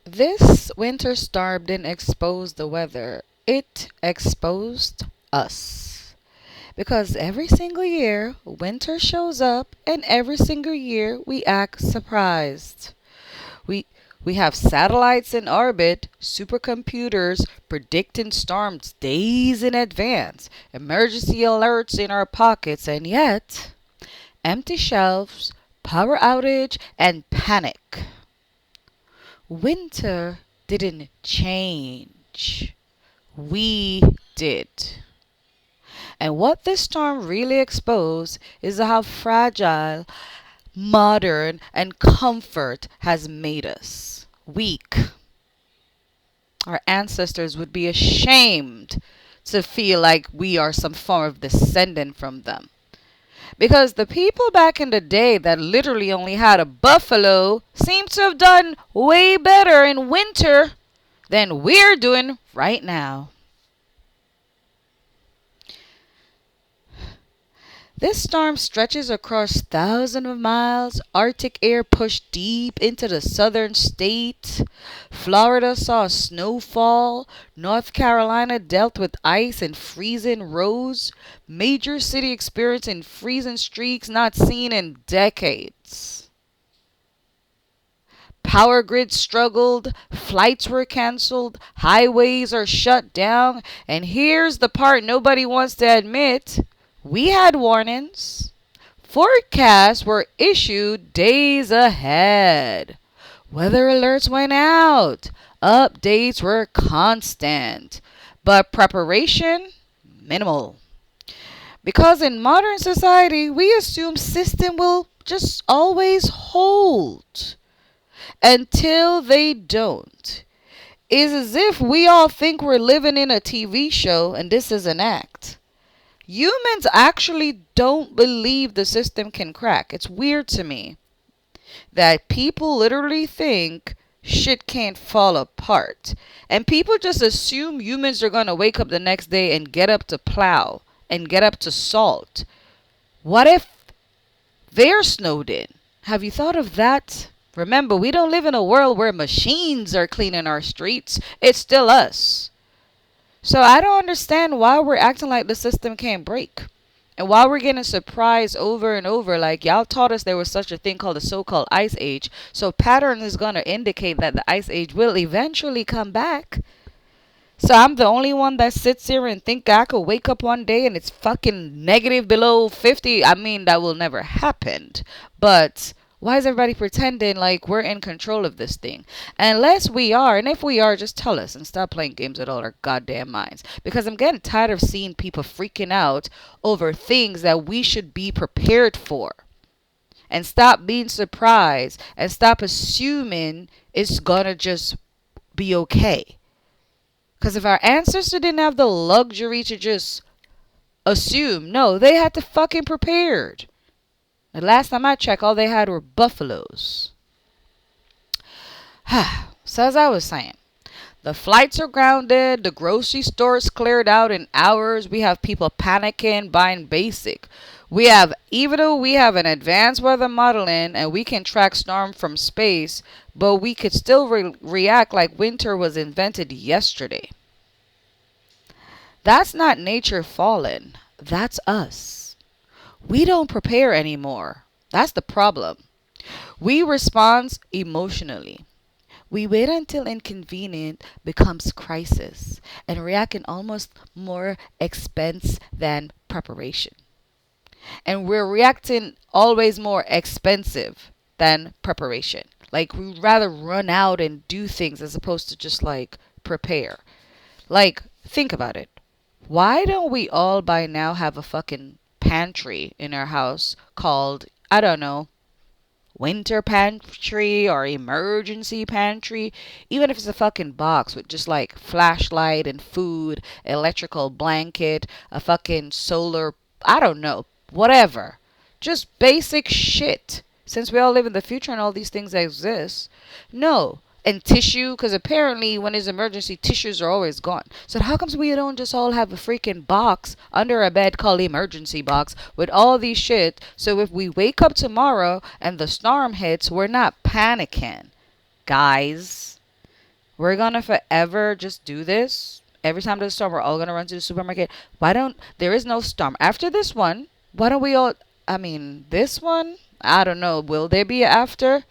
This winter storm didn't expose the weather, it exposed us. Because every single year, winter shows up, and every single year, we act surprised. We, we have satellites in orbit, supercomputers predicting storms days in advance, emergency alerts in our pockets, and yet, empty shelves, power outage, and panic. Winter didn't change. We did. And what this storm really exposed is how fragile, modern, and comfort has made us. Weak. Our ancestors would be ashamed to feel like we are some form of descendant from them. Because the people back in the day that literally only had a buffalo seem to have done way better in winter than we're doing right now. This storm stretches across thousands of miles. Arctic air pushed deep into the southern state. Florida saw snowfall. North Carolina dealt with ice and freezing roads. Major city experiencing freezing streaks not seen in decades. Power grids struggled, flights were canceled, highways are shut down, and here's the part nobody wants to admit. We had warnings. Forecasts were issued days ahead. Weather alerts went out. Updates were constant. But preparation, minimal. Because in modern society, we assume system will just always hold until they don't. It's as if we all think we're living in a TV show and this is an act. Humans actually don't believe the system can crack. It's weird to me that people literally think shit can't fall apart. And people just assume humans are going to wake up the next day and get up to plow and get up to salt. What if they're snowed in? Have you thought of that? Remember, we don't live in a world where machines are cleaning our streets. It's still us. So I don't understand why we're acting like the system can't break. And why we're getting surprised over and over, like y'all taught us there was such a thing called the so-called ice age. So pattern is going to indicate that the ice age will eventually come back. So I'm the only one that sits here and think I could wake up one day and it's fucking negative below 50. I mean, that will never happen. But why is everybody pretending like we're in control of this thing? Unless we are, and if we are, just tell us and stop playing games with all our goddamn minds. Because I'm getting tired of seeing people freaking out over things that we should be prepared for. And stop being surprised and stop assuming it's gonna just be okay. Because if our ancestors didn't have the luxury to just assume, no, they had to fucking prepared. The last time I checked, all they had were buffaloes. So as I was saying, the flights are grounded, the grocery stores cleared out in hours. We have people panicking, buying basic. Even though we have an advanced weather modeling and we can track storm from space, but we could still react like winter was invented yesterday. That's not nature fallen. That's us. We don't prepare anymore. That's the problem. We respond emotionally. We wait until inconvenient becomes crisis and react in almost more expense than preparation. And we're reacting always more expensive than preparation. Like we'd rather run out and do things as opposed to just like prepare. Like, think about it. Why don't we all by now have a fucking pantry in our house called, I don't know, winter pantry or emergency pantry? Even if it's a fucking box with just like flashlight and food, electrical blanket, a fucking solar, I don't know, whatever. Just basic shit. Since we all live in the future and all these things exist. No. And tissue, because apparently when there's emergency, tissues are always gone. So how comes we don't just all have a freaking box under our bed called the emergency box with all these shit, so if we wake up tomorrow and the storm hits, we're not panicking, guys. We're gonna forever just do this. Every time there's a storm, we're all gonna run to the supermarket. Why don't there is no storm after this one? Why don't we all? I mean, this one. I don't know. Will there be a after?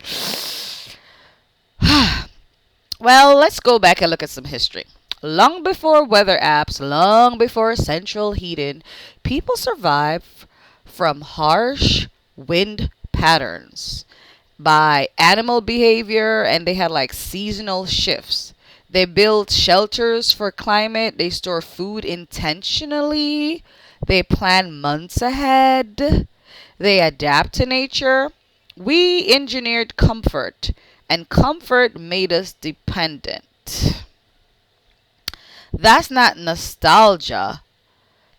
Well, let's go back and look at some history. Long before weather apps, long before central heating, people survived from harsh wind patterns by animal behavior, and they had like seasonal shifts. They built shelters for climate, they store food intentionally, they plan months ahead, they adapt to nature. We engineered comfort, and comfort made us dependent. That's not nostalgia,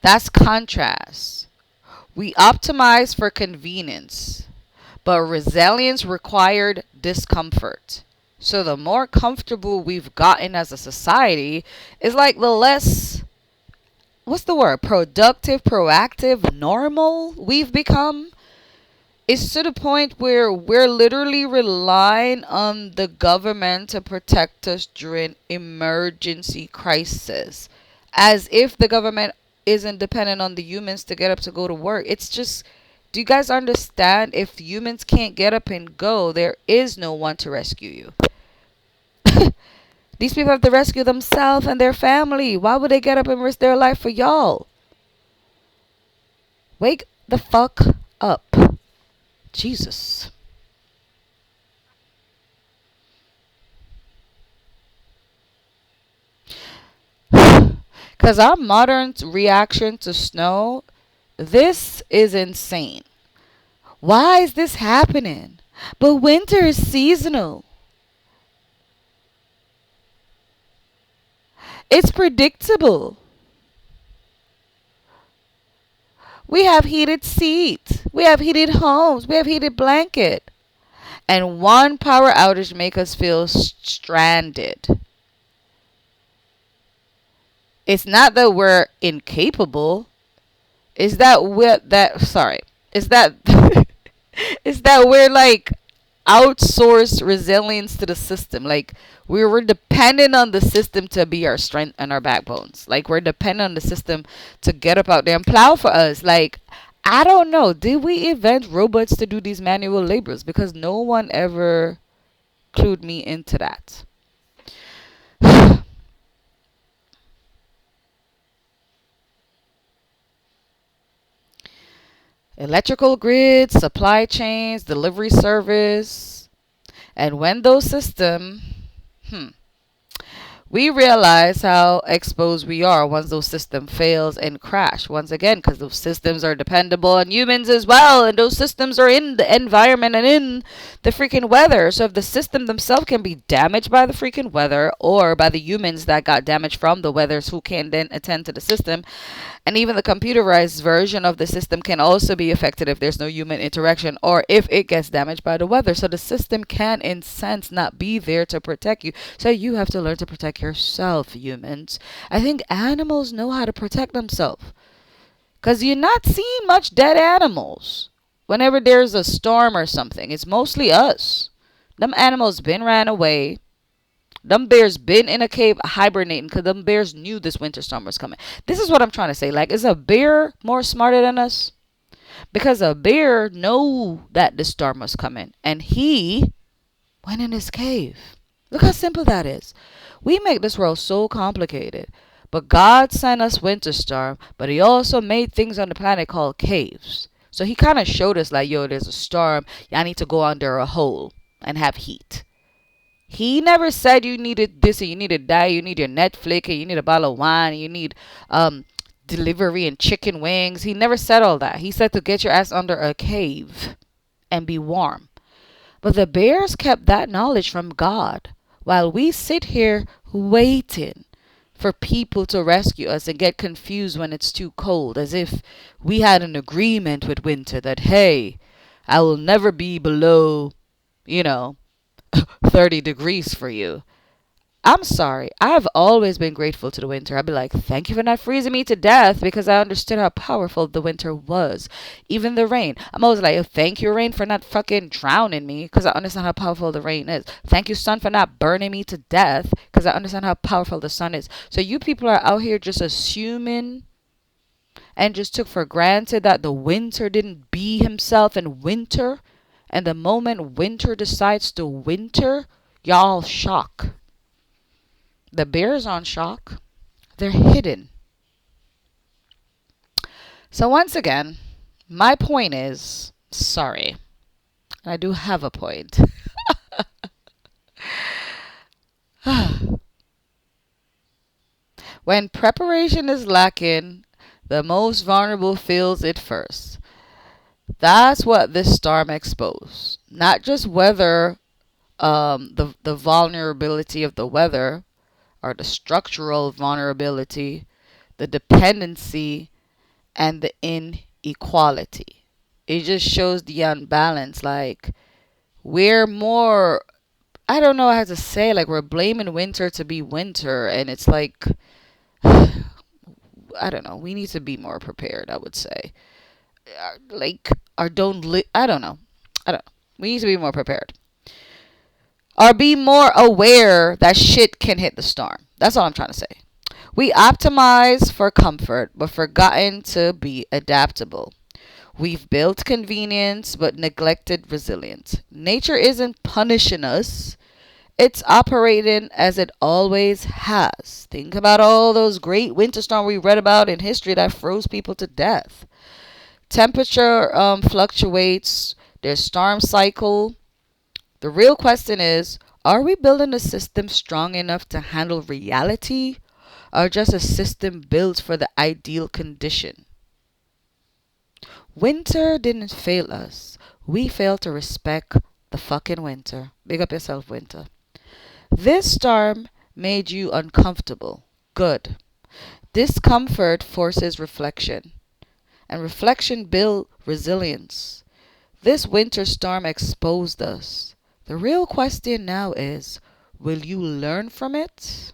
that's contrast. We optimize for convenience, but resilience required discomfort. So the more comfortable we've gotten as a society is like the less, what's the word, productive, proactive, normal we've become. It's to the point where we're literally relying on the government to protect us during emergency crisis, as if the government isn't dependent on the humans to get up to go to work. It's just, do you guys understand? If humans can't get up and go, there is no one to rescue you. These people have to rescue themselves and their family. Why would they get up and risk their life for y'all? Wake the fuck up. Jesus. Because our modern reaction to snow, this is insane. Why is this happening? But winter is seasonal. It's predictable. We have heated seats. We have heated homes. We have heated blanket. And one power outage make us feel stranded. It's not that we're incapable. Is that we're that sorry? Is that is that we're like outsource resilience to the system? Like we're dependent on the system to be our strength and our backbones. Like we're dependent on the system to get up out there and plow for us. Like I don't know. Did we invent robots to do these manual labors? Because no one ever clued me into that. Electrical grids, supply chains, delivery service, and when those systems, hmm, we realize how exposed we are once those system fails and crash once again, because those systems are dependable on humans as well, and those systems are in the environment and in the freaking weather. So if the system themselves can be damaged by the freaking weather or by the humans that got damaged from the weathers who can then attend to the system, and even the computerized version of the system can also be affected if there's no human interaction or if it gets damaged by the weather. So the system can, in sense, not be there to protect you. So you have to learn to protect yourself, humans. I think animals know how to protect themselves. Because you're not seeing much dead animals. Whenever there's a storm or something, it's mostly us. Them animals been ran away. Them bears been in a cave hibernating because them bears knew this winter storm was coming. This is what I'm trying to say. Like, is a bear more smarter than us? Because a bear knew that the storm was coming, and he went in his cave. Look how simple that is. We make this world so complicated. But God sent us winter storm, but he also made things on the planet called caves. So he kind of showed us like, yo, there's a storm. Y'all need to go under a hole and have heat. He never said you needed this and you needed that. You need your Netflix and you need a bottle of wine. And you need delivery and chicken wings. He never said all that. He said to get your ass under a cave and be warm. But the bears kept that knowledge from God while we sit here waiting for people to rescue us and get confused when it's too cold, as if we had an agreement with winter that, hey, I will never be below, you know, 30 degrees for you. I'm sorry. I've always been grateful to the winter. I'd be like, thank you for not freezing me to death because I understood how powerful the winter was. Even the rain. I'm always like, thank you, rain, for not fucking drowning me because I understand how powerful the rain is. Thank you, sun, for not burning me to death because I understand how powerful the sun is. So you people are out here just assuming and just took for granted that the winter didn't be himself in winter. And the moment winter decides to winter, y'all shock. The bears on shock. They're hidden. So once again, my point is, sorry, I do have a point. When preparation is lacking, the most vulnerable feels it first. That's what this storm exposed. Not just whether the vulnerability of the weather or the structural vulnerability, the dependency, and the inequality. It just shows the unbalance. Like, we're more, I don't know how to say, like, we're blaming winter to be winter. And it's like, I don't know. We need to be more prepared, I would say. Like, or I don't know. I don't know. We need to be more prepared. Or be more aware that shit can hit the storm. That's all I'm trying to say. We optimize for comfort, but forgotten to be adaptable. We've built convenience, but neglected resilience. Nature isn't punishing us. It's operating as it always has. Think about all those great winter storms we read about in history that froze people to death. Temperature fluctuates. There's storm cycle. The real question is, are we building a system strong enough to handle reality, or just a system built for the ideal condition? Winter didn't fail us. We failed to respect the fucking winter. Big up yourself, winter. This storm made you uncomfortable. Good. Discomfort forces reflection, and reflection builds resilience. This winter storm exposed us. The real question now is, will you learn from it?